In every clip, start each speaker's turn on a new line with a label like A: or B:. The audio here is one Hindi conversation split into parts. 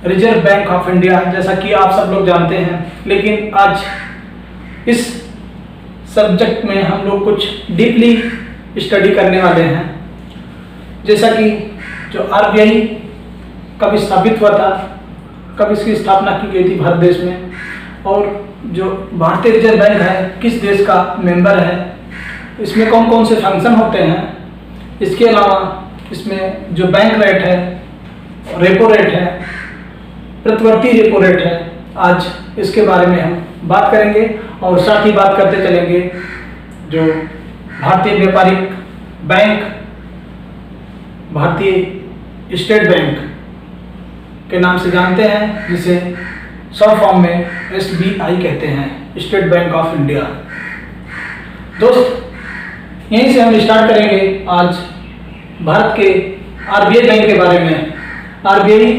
A: रिजर्व बैंक ऑफ इंडिया, जैसा कि आप सब लोग जानते हैं। लेकिन आज इस सब्जेक्ट में हम लोग कुछ डीपली स्टडी करने वाले हैं। जैसा कि जो आरबीआई कब स्थापित हुआ था, कब इसकी स्थापना की गई थी भारत देश में, और जो भारतीय रिजर्व बैंक है किस देश का मेंबर है, इसमें कौन कौन से फंक्शन होते हैं। इसके अलावा इसमें जो बैंक रेट है, रेपो रेट है, प्रतिवर्ती रेपो रेट है, आज इसके बारे में हम बात करेंगे। और साथ ही बात करते चलेंगे जो भारतीय व्यापारिक बैंक, भारतीय स्टेट बैंक के नाम से जानते हैं, जिसे शॉर्ट फॉर्म में एसबीआई कहते हैं, स्टेट बैंक ऑफ इंडिया। दोस्त, यहीं से हम स्टार्ट करेंगे आज भारत के आरबीआई बैंक के बारे में। आरबीआई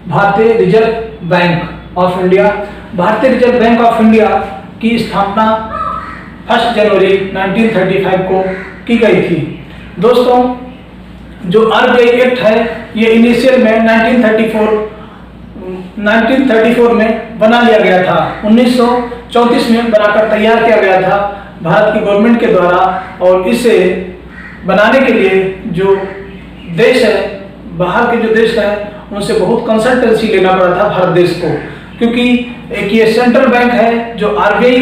A: भारतीय रिजर्व बैंक ऑफ इंडिया। भारतीय रिजर्व बैंक ऑफ इंडिया की स्थापना 1 जनवरी 1935 को की गई थी। दोस्तों, जो आरबीआई एक्ट है ये इनिशियल में 1934 में बना लिया गया था। 1934 में बनाकर तैयार किया गया था भारत की गवर्नमेंट के द्वारा। और इसे बनाने के लिए जो देश है, बाहर के जो देश है, उनसे बहुत कंसल्टेंसी लेना पड़ा था भारत देश को, क्योंकि एक ये सेंट्रल बैंक है। जो आरबीआई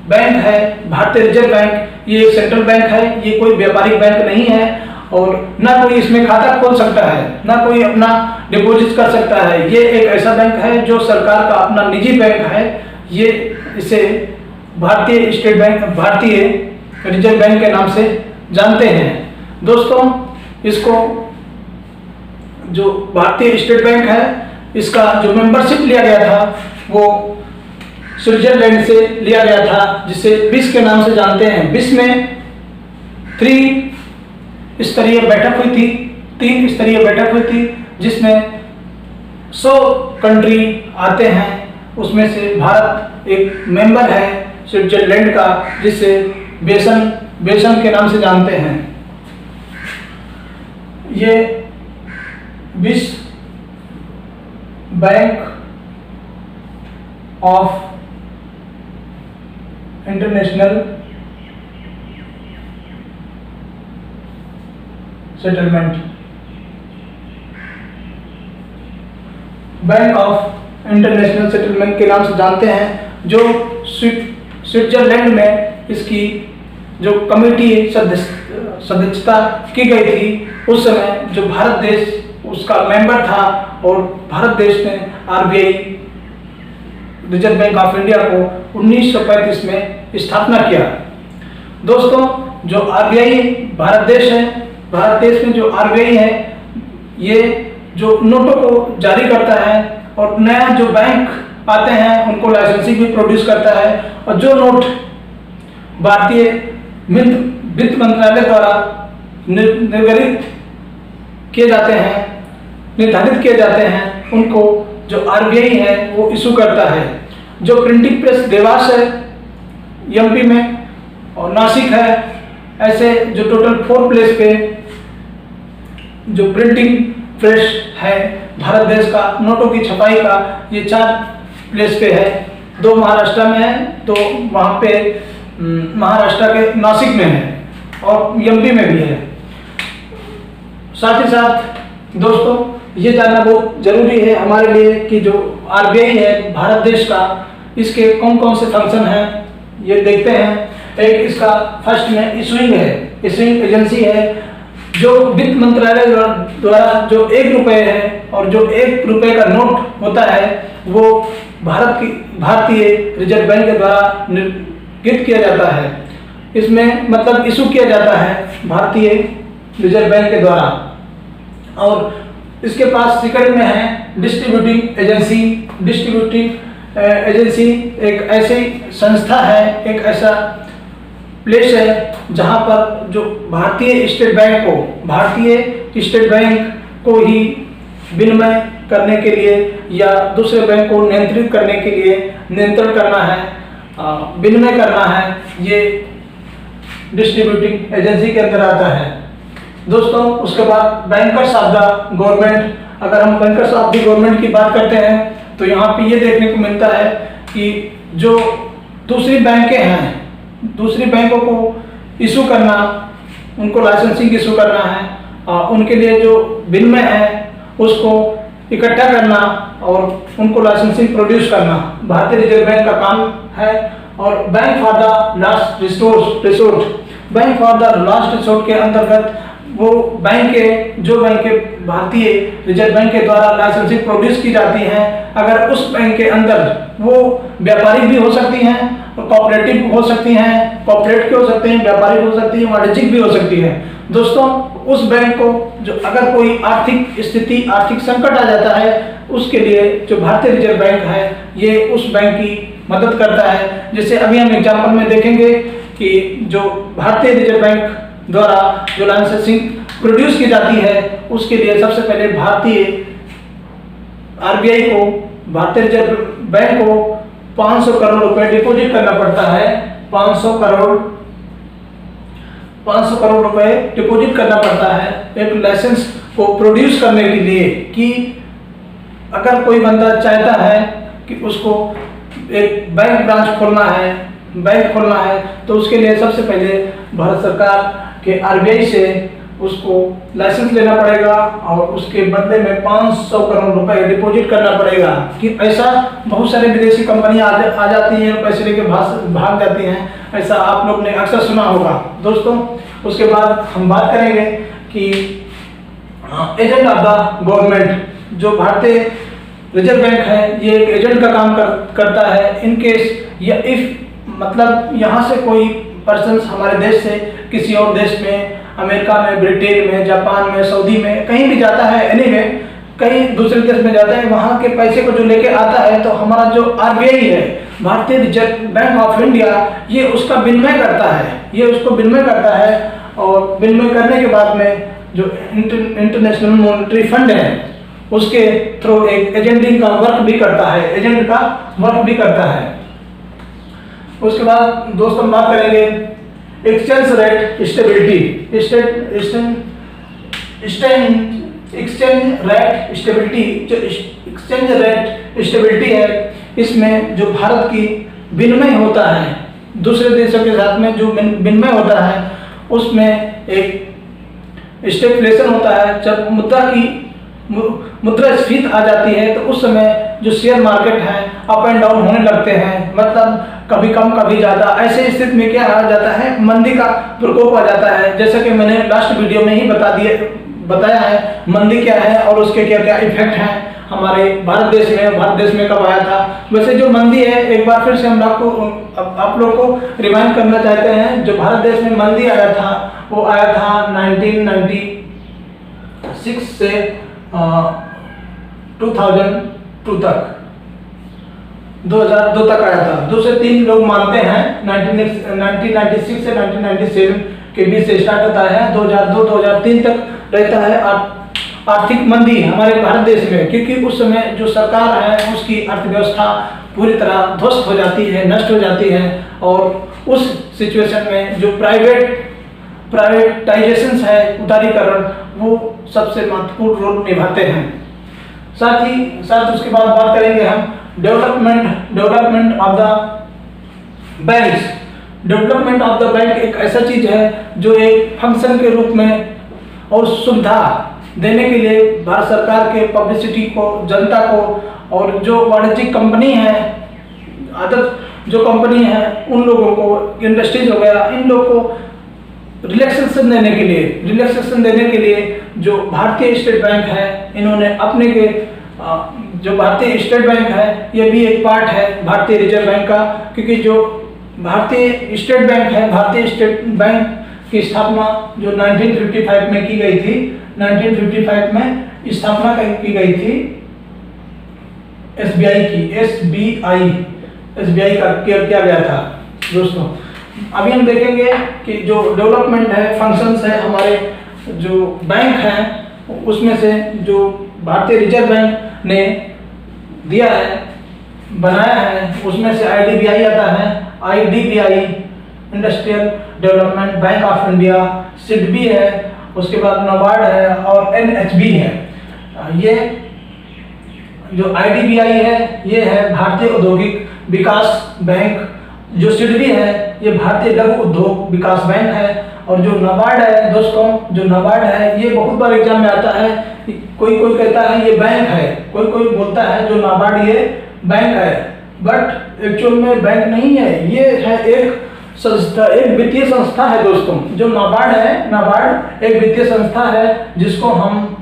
A: बैंक है, भारतीय रिजर्व बैंक, ये एक सेंट्रल बैंक है, ये कोई व्यापारिक बैंक नहीं है, और ना कोई इसमें खाता खोल सकता है, ना कोई अपना डिपॉजिट कर सकता है। ये एक ऐसा बैंक है जो सरकार का अपना निजी बैंक है। ये इसे भारतीय स्टेट बैंक, भारतीय रिजर्व बैंक के नाम से जानते हैं। दोस्तों, इसको जो भारतीय स्टेट बैंक है, इसका जो मेंबरशिप लिया गया था वो स्विट्जरलैंड से लिया गया था, जिसे BIS के नाम से जानते हैं। BIS में 3 स्तरीय बैठक हुई थी, 3 स्तरीय बैठक हुई थी, जिसमें 100 कंट्री आते हैं। उसमें से भारत एक मेंबर है स्विट्जरलैंड का, जिसे बेसन के नाम से जानते हैं। ये BIS bank of international settlement, bank of international settlement के नाम से जानते हैं। जो स्विट्जरलैंड में इसकी जो कमेटी सदस्यता की गई थी, उस समय जो भारत देश उसका मेंबर था, और भारत देश ने RBI reserve bank of India को 1935 में स्थापना किया। दोस्तों, जो आरबीआई भारत देश है, भारत देश में जो आरबीआई है, ये जो नोटों को जारी करता है, और नया जो बैंक आते हैं उनको लाइसेंसिंग भी प्रोड्यूस करता है। और जो नोट भारतीय वित्त मंत्रालय द्वारा निर्धारित किए जाते हैं, उनको जो आरबीआई है वो इशू करता है। जो प्रिंटिंग प्रेस देवास है एमपी में, और नासिक है, ऐसे जो टोटल 4 प्लेस पे जो प्रिंटिंग प्रेस है भारत देश का, नोटों की छपाई का, ये 4 प्लेस पे है। 2 महाराष्ट्र में है, तो वहाँ पे महाराष्ट्र के नासिक में है, और एमपी में भी है। साथ ही साथ दोस्तों, ये जानना बहुत जरूरी है हमारे लिए कि जो आरबीआई है भारत देश का, इसके कौन कौन से फंक्शन हैं, ये देखते हैं। एक इसका फर्स्ट में इशूइंग है, इशूइंग एजेंसी है। जो वित्त मंत्रालय द्वारा जो 1 रुपये है, और जो 1 रुपये का नोट होता है, वो भारतीय रिजर्व बैंक के द्वारा निर्गत किया जाता है। इसमें मतलब इशू किया जाता है भारतीय रिजर्व बैंक के द्वारा। और इसके पास सेकंड में है डिस्ट्रीब्यूटिंग एजेंसी। डिस्ट्रीब्यूटिंग एजेंसी एक ऐसी संस्था है, एक ऐसा प्लेस है जहां पर जो भारतीय स्टेट बैंक को ही विनिमय करने के लिए या दूसरे बैंक को नियंत्रित करने के लिए नियंत्रण करना है, विनिमय करना है, ये डिस्ट्रीब्यूटिंग एजेंसी के अंदर आता है। दोस्तों, उसके बाद बैंकर्स ऑफ द गवर्नमेंट अगर हम बैंकर्स ऑफ द गवर्नमेंट की बात करते हैं तो यहाँ पे ये देखने को मिलता है कि जो दूसरी बैंकें हैं, दूसरी बैंकों को इशू करना, उनको लाइसेंसिंग इशू करना है, उनके लिए जो विनिमय है उसको इकट्ठा करना और उनको लाइसेंसिंग प्रोड्यूस करना भारतीय रिजर्व बैंक का काम है। और bank for the last resort, bank for the last resort के अंतर्गत वो बैंकें, जो बैंकें भारतीय रिजर्व बैंक के द्वारा लाइसेंसिंग प्रोड्यूस की जाती हैं, अगर उस बैंक के अंदर वो व्यापारिक भी हो सकती हैं, कोऑपरेटिव हो सकती हैं, कॉर्पोरेट के हो सकते हैं, व्यापारिक हो सकती है, वाणिज्यिक भी हो सकती है। दोस्तों, उस बैंक को जो अगर कोई आर्थिक स्थिति, आर्थिक संकट आ जाता है, उसके लिए जो भारतीय रिजर्व बैंक है ये उस बैंक की मदद करता है। जैसे अभी हम एग्जाम्पल में देखेंगे कि जो भारतीय रिजर्व बैंक द्वारा जो लाइसेंसिंग प्रोड्यूस की जाती है उसके लिए सबसे पहले भारतीय आरबीआई को, भारतीय रिजर्व बैंक को 500 करोड़ रुपए डिपॉजिट करना पड़ता है। 500 करोड़ रुपए डिपॉजिट करना पड़ता है एक लाइसेंस को प्रोड्यूस करने के लिए, कि अगर कोई बंदा चाहता है कि उसको एक बैंक ब्रांच खोलना है, बैंक खोलना है, तो उसके लिए सबसे पहले भारत सरकार के आरबीआई से उसको लाइसेंस लेना पड़ेगा और उसके बदले में 500 करोड़ रुपए डिपॉजिट करना पड़ेगा। कि ऐसा बहुत सारे विदेशी कंपनियां आ जाती हैं, पैसे लेके भाग जाती हैं, ऐसा आप लोग ने अक्सर सुना होगा। दोस्तों, उसके बाद हम बात करेंगे कि एजेंट ऑफ द गवर्नमेंट, जो भारतीय रिजर्व बैंक है ये एक एजेंट का काम करता है। इन केस या इफ मतलब यहाँ से कोई पर्सन हमारे देश से किसी और देश में, अमेरिका में, ब्रिटेन में, जापान में, सऊदी में कहीं भी जाता है, एनीवे कहीं दूसरे देश में जाता है, वहाँ के पैसे को जो लेके आता है तो हमारा जो आरबीआई है, भारतीय रिजर्व बैंक ऑफ इंडिया, ये उसका विनिमय करता है, ये उसको विनिमय करता है। और विनिमय करने के बाद में जो इंटरनेशनल मॉनेटरी फंड है उसके थ्रू एक एजेंटिंग का वर्क भी करता है, एजेंट का वर्क भी करता है। उसके बाद दोस्तों बात करेंगे एक्सचेंज रेट स्टेबिलिटी, जो एक्सचेंज रेट स्टेबिलिटी है, इसमें जो भारत की विनिमय होता है दूसरे देशों के साथ में, जो विनिमय होता है उसमें एक स्टेगफ्लेशन होता है। जब मुद्रास्फीति आ जाती है तो उस समय जो शेयर मार्केट है अप एंड डाउन होने लगते हैं, मतलब कभी कम कभी ज़्यादा। ऐसे स्थिति में क्या आ जाता है, मंदी का प्रकोप आ जाता है। जैसा कि मैंने लास्ट वीडियो में ही बताया है मंदी क्या है और उसके क्या क्या इफेक्ट हैं हमारे भारत देश में कब आया था। वैसे जो मंदी है, एक बार फिर से हम आप लोग को रिमाइंड करना चाहते हैं, जो भारत देश में मंदी आया था वो आया था 1996 से 2002 तक, 2002 तक आया था। 2 से 3 लोग मानते हैं 1996 से 1997 के बीच से स्टार्ट होता है, 2002-2003 तक रहता है आर्थिक मंदी हमारे भारत देश में, क्योंकि उस समय जो सरकार है उसकी अर्थव्यवस्था पूरी तरह ध्वस्त हो जाती है, नष्ट हो जाती है। और उस सिचुएशन में जो प्राइवेटाइजेशन है, उदारीकरण, वो सबसे महत्वपूर्ण रोल निभाते हैं। साथ उसके बाद बात करेंगे हम development of the banks. Development of the bank एक ऐसा चीज है जो एक फंक्शन के रूप में और सुविधा देने के लिए भारत सरकार के पब्लिसिटी को, जनता को, और जो वाणिज्यिक कंपनी है, अदर जो कंपनी है, उन लोगों को, इंडस्ट्रीज वगैरह, इन लोगों को रिलैक्सेशन देने के लिए जो भारतीय स्टेट बैंक है, इन्होंने अपने के जो भारतीय स्टेट बैंक है ये भी एक पार्ट है भारतीय रिजर्व बैंक का, क्योंकि जो भारतीय स्टेट बैंक है, भारतीय स्टेट बैंक की स्थापना जो 1955 में की गई थी, 1955 में स्थापना की गई थी एसबीआई का किया गया था। दोस्तों, अभी हम देखेंगे कि जो डेवलपमेंट है, फंक्शंस है हमारे जो बैंक हैं, उसमें से जो भारतीय रिजर्व बैंक ने दिया है, बनाया है, उसमें से आईडीबीआई आता है, IDBI industrial development bank of India, SIDBI है, उसके बाद नाबार्ड है और एनएचबी है। ये जो IDBI है ये है भारतीय औद्योगिक विकास बैंक। जो सिडबी है ये भारतीय लघु उद्योग विकास बैंक है। और जो नाबार्ड है दोस्तों, जो नाबार्ड है ये बहुत बार एग्जाम में आता है। कोई कोई कहता है ये बैंक है, कोई कोई बोलता है जो नाबार्ड ये बैंक है, बट एक्चुअल में बैंक नहीं है। ये है एक संस्था, एक वित्तीय संस्था है दोस्तों। जो नाबार्ड है, नाबार्ड एक वित्तीय संस्था है जिसको हम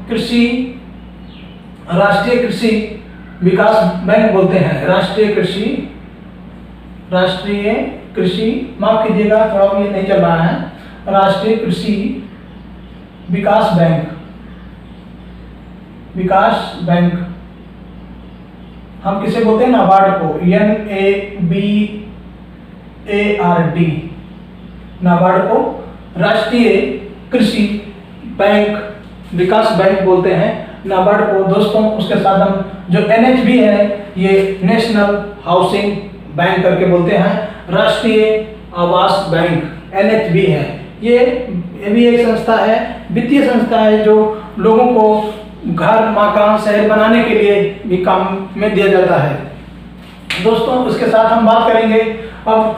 A: राष्ट्रीय कृषि विकास बैंक बोलते हैं। राष्ट्रीय कृषि, माफ कीजिएगा थोड़ा ये नहीं चल रहा है, राष्ट्रीय कृषि विकास बैंक। हम किसे बोलते हैं? नाबार्ड को, NABARD, नाबार्ड को राष्ट्रीय कृषि बैंक विकास बैंक बोलते हैं नाबार्ड को दोस्तों। उसके साथ हम जो NHB है ये नेशनल हाउसिंग बैंक करके बोलते हैं, राष्ट्रीय आवास बैंक NHB है। ये भी एक संस्था है, वित्तीय संस्था है जो लोगों को घर, मकान, शहर बनाने के लिए भी काम में दिया जाता है दोस्तों। उसके साथ हम बात करेंगे अब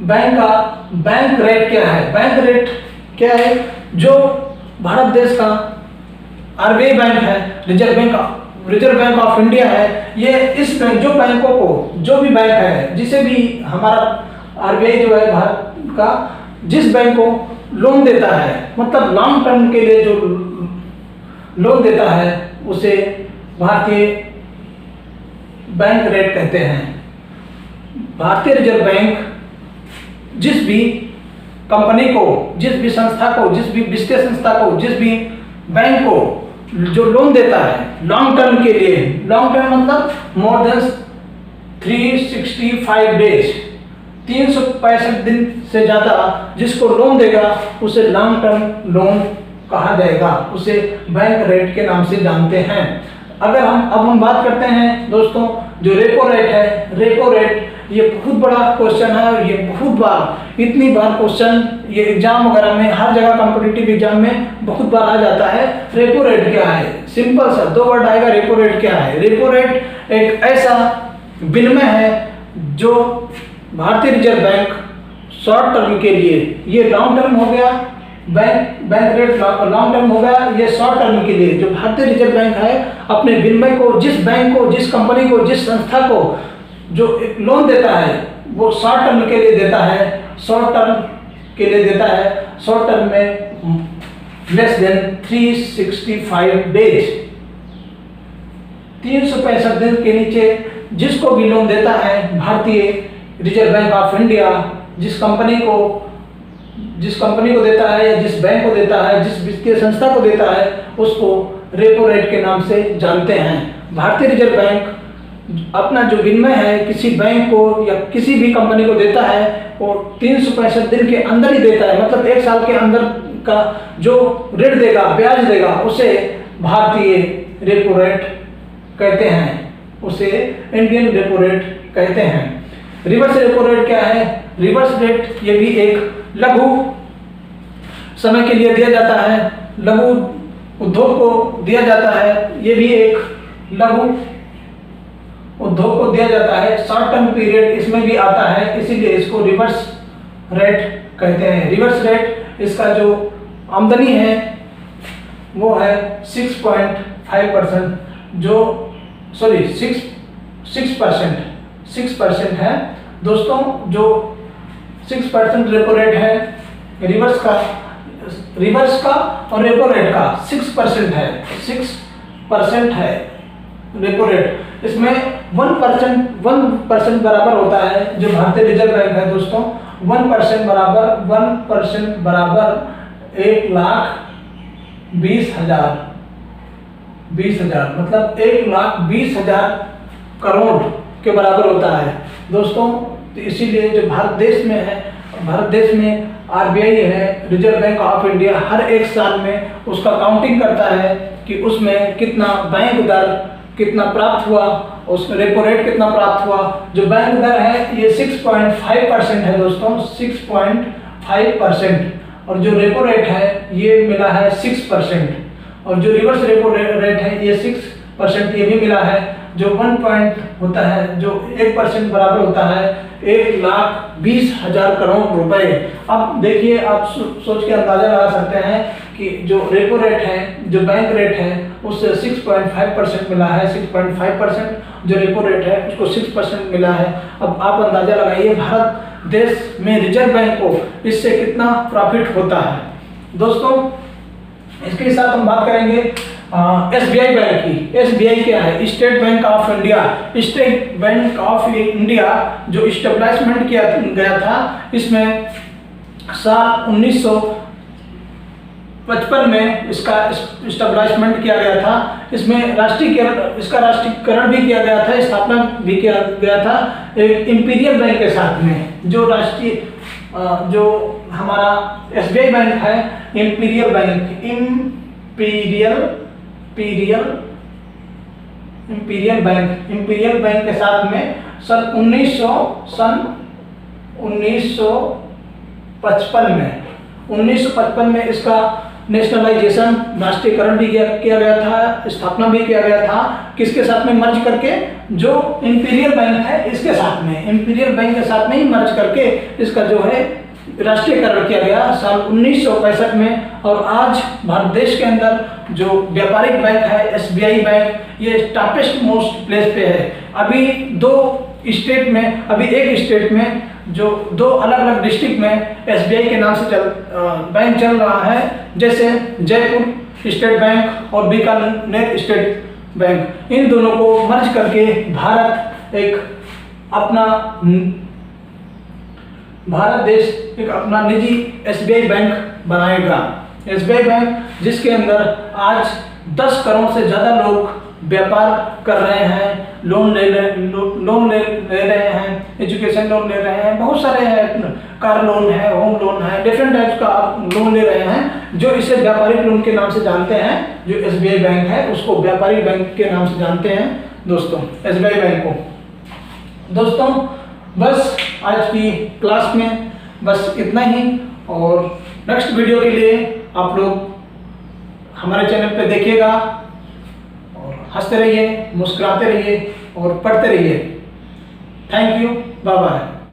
A: बैंक रेट क्या है। बैंक रेट क्या है? जो भारत देश का RBI बैंक है, रिजर्व बैंक ऑफ इंडिया है, ये इस बैंक, जो बैंकों को, जो भी बैंक है, जिसे भी हमारा RBI जो है भारत का, जिस बैंक को लोन देता है, मतलब लॉन्ग टर्म के लिए जो लोन देता है उसे भारतीय बैंक रेट कहते हैं। भारतीय रिजर्व बैंक जिस भी कंपनी को, जिस भी संस्था को, जिस भी वित्तीय संस्था को, जिस भी बैंक को जो लोन देता है लॉन्ग टर्म के लिए, लॉन्ग टर्म मतलब मोर देन 365 डेज, 365 दिन से ज़्यादा जिसको लोन देगा उसे लॉन्ग टर्म लोन कहा जाएगा, उसे बैंक रेट के नाम से जानते हैं। अगर हम बात करते हैं दोस्तों जो रेपो रेट है, रेपो रेट ये बहुत बड़ा क्वेश्चन है और ये बहुत बार, इतनी बार क्वेश्चन ये एग्जाम वगैरह में, हर जगह कॉम्पिटिटिव एग्जाम में बहुत बार आ जाता है। रेपो रेट क्या है? सिंपल सा 2 वर्ड आएगा, रेपो रेट क्या है? रेपो रेट एक ऐसा विनिमय है जो भारतीय रिजर्व बैंक शॉर्ट टर्म के लिए, ये लॉन्ग टर्म हो गया, बैंक रेट लॉन्ग टर्म हो गया, ये शॉर्ट टर्म के लिए जो भारतीय रिजर्व बैंक है अपने विनिमय को, जिस बैंक को, जिस कंपनी को, जिस संस्था को जो लोन देता है वो शॉर्ट टर्म के लिए देता है, शॉर्ट टर्म के लिए देता है, शॉर्ट टर्म में लेस देन 365 डेज, 365 दिन के नीचे जिसको भी लोन देता है भारतीय रिजर्व बैंक ऑफ इंडिया, जिस कंपनी को देता है या जिस बैंक को देता है, जिस वित्तीय संस्था को देता है, उसको रेपो रेट के नाम से जानते हैं। भारतीय रिजर्व बैंक अपना जो विनिमय है किसी बैंक को या किसी भी कंपनी को देता है वो 365 दिन के अंदर ही देता है, मतलब 1 साल के अंदर का जो रेट देगा, ब्याज देगा, उसे भारतीय रेपो रेट कहते हैं, उसे इंडियन रेपो रेट कहते हैं। रिवर्स रेपो रेट क्या है? रिवर्स रेट ये भी एक लघु समय के लिए दिया जाता है, लघु उद्योग को दिया जाता है, ये भी एक लघु उद्योग को दिया जाता है, शॉर्ट टर्म पीरियड इसमें भी आता है, इसीलिए इसको रिवर्स रेट कहते हैं। रिवर्स रेट इसका जो आमदनी है वो है 6.5%, जो 6% है दोस्तों। जो 6% रेपो रेट है, रिवर्स का और रेपो रेट का 6% है रेपो रेट। इसमें 1% बराबर होता है जो भारतीय रिजर्व बैंक है दोस्तों। 1% बराबर 1,20,000 मतलब 1,20,000 करोड़ के बराबर होता है दोस्तों। तो इसीलिए जो भारत देश में RBI है, रिजर्व बैंक ऑफ इंडिया, हर 1 साल में उसका काउंटिंग करता है कि उसमें कितना बैंक दर कितना प्राप्त हुआ, उसमें रेपो रेट कितना प्राप्त हुआ। जो बैंक दर है ये 6.5% है दोस्तों, 6.5%, और जो रेपो रेट है ये मिला है 6%। और जो रिवर्स रेपो रेट है ये 6% ये भी मिला है। जो 1 पॉइंट होता है, जो 1% बराबर होता है 1,20,000 करोड़ रुपए। अब देखिए, आप सोच के अंदाजा लगा सकते हैं कि जो रेपो रेट है, जो बैंक रेट है, उससे 6.5% मिला है। 6.5% जो रेपो रेट है उसको 6% मिला है। अब आप अंदाजा लगाइए भारत देश में रिजर्व बैंक को इससे कितना प्रॉफिट होता है। दोस्तों, इसके साथ हम बात करेंगे एसबीआई बैंक की। एसबीआई क्या है? State bank of India. State bank of India जो इस्टेब्लिशमेंट किया गया था, इसमें साल 1955 में इसका इस्टेब्लिशमेंट किया गया था। इसमें इसका राष्ट्रीयकरण भी किया गया था, स्थापना भी किया गया था एक इंपीरियल बैंक के साथ में। जो राष्ट्रीय जो हमारा एसबीआई बैंक है, इंपीरियल बैंक, इंपीरियल बैंक के साथ में सन 1955 में इसका नेशनलाइजेशन, राष्ट्रीयकरण भी किया गया था, स्थापना भी किया गया था। किसके साथ में? मर्ज करके, जो इंपीरियल बैंक है इसके साथ में, इंपीरियल बैंक के साथ में ही मर्ज करके इसका जो है राष्ट्रीयकरण किया गया साल 1965 में। और आज भारत देश के अंदर जो व्यापारिक बैंक है एसबीआई बैंक, ये टॉपेस्ट मोस्ट प्लेस पे है। अभी एक स्टेट में जो 2 अलग-अलग डिस्ट्रिक्ट में एसबीआई के नाम से बैंक चल रहा है, जैसे जयपुर स्टेट बैंक और बीकानेर स्टेट बैंक। इन दोनों को मर्ज करके भारत देश एक अपना निजी एसबीआई बैंक बनाएगा। एसबीआई बैंक जिसके अंदर आज 10 करोड़ से ज़्यादा लोग व्यापार कर रहे हैं, लोन ले रहे हैं, एजुकेशन लोन ले रहे हैं, बहुत सारे हैं, कार लोन है, होम लोन है, डिफरेंट टाइप्स का आप लोन ले रहे हैं। जो इसे व्यापारिक लोन के नाम से जानते हैं, जो एसबीआई बैंक है उसको व्यापारिक बैंक के नाम से जानते हैं दोस्तों, एसबीआई बैंक को। दोस्तों, बस आज की क्लास में बस इतना ही, और नेक्स्ट वीडियो के लिए आप लोग हमारे चैनल पे देखिएगा और हंसते रहिए, मुस्कुराते रहिए और पढ़ते रहिए। Thank you, bye bye.